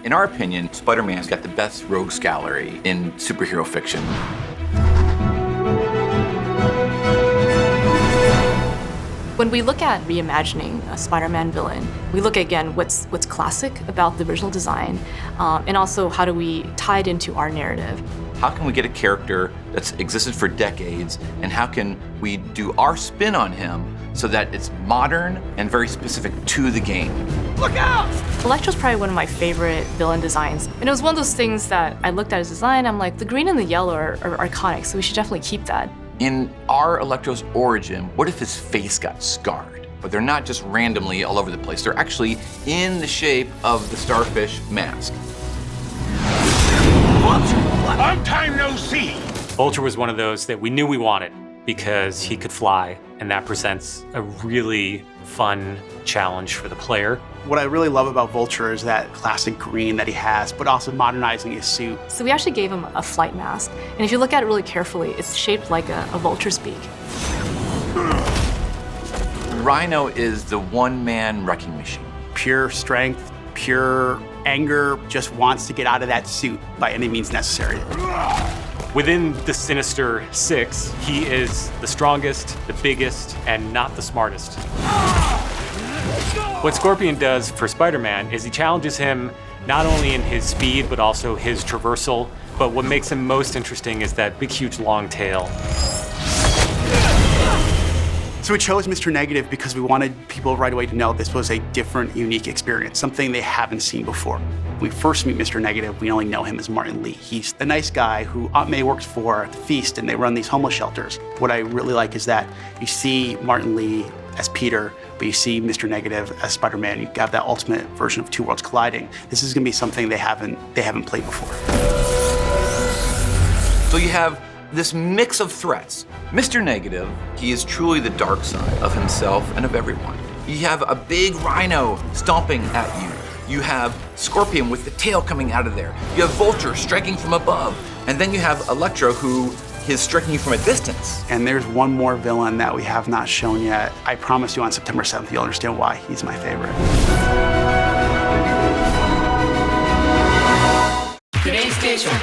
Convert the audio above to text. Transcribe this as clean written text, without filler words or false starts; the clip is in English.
In our opinion, Spider-Man's got the best rogues gallery in superhero fiction. When we look at reimagining a Spider-Man villain, we look again what's classic about the original design, and also how do we tie it into our narrative. How can we get a character that's existed for decades, and how can we do our spin on him so that it's modern and very specific to the game? Look out! Electro's probably one of my favorite villain designs. And it was one of those things that I looked at his design, I'm like, the green and the yellow are iconic, so we should definitely keep that. In our Electro's origin, what if his face got scarred? But they're not just randomly all over the place. They're actually in the shape of the starfish mask. Long time no see! Vulture was one of those that we knew we wanted because he could fly, and that presents a really fun challenge for the player. What I really love about Vulture is that classic green that he has, but also modernizing his suit. So we actually gave him a flight mask, and if you look at it really carefully, it's shaped like a vulture's beak. Rhino is the one-man wrecking machine. Pure strength, pure anger, just wants to get out of that suit by any means necessary. Within the Sinister Six, he is the strongest, the biggest, and not the smartest. What Scorpion does for Spider-Man is he challenges him not only in his speed, but also his traversal. But what makes him most interesting is that big, huge, long tail. So we chose Mr. Negative because we wanted people right away to know this was a different, unique experience, something they haven't seen before. When we first meet Mr. Negative, we only know him as Martin Lee. He's the nice guy who Aunt May works for at the Feast, and they run these homeless shelters. What I really like is that you see Martin Lee as Peter, but you see Mr. Negative as Spider-Man. You have that ultimate version of two worlds colliding. This is gonna be something they haven't played before. So you have this mix of threats. Mr. Negative, he is truly the dark side of himself and of everyone. You have a big rhino stomping at you. You have Scorpion with the tail coming out of there. You have Vulture striking from above. And then you have Electro, who is striking you from a distance. And there's one more villain that we have not shown yet. I promise you on September 7th, you'll understand why he's my favorite. Today's station.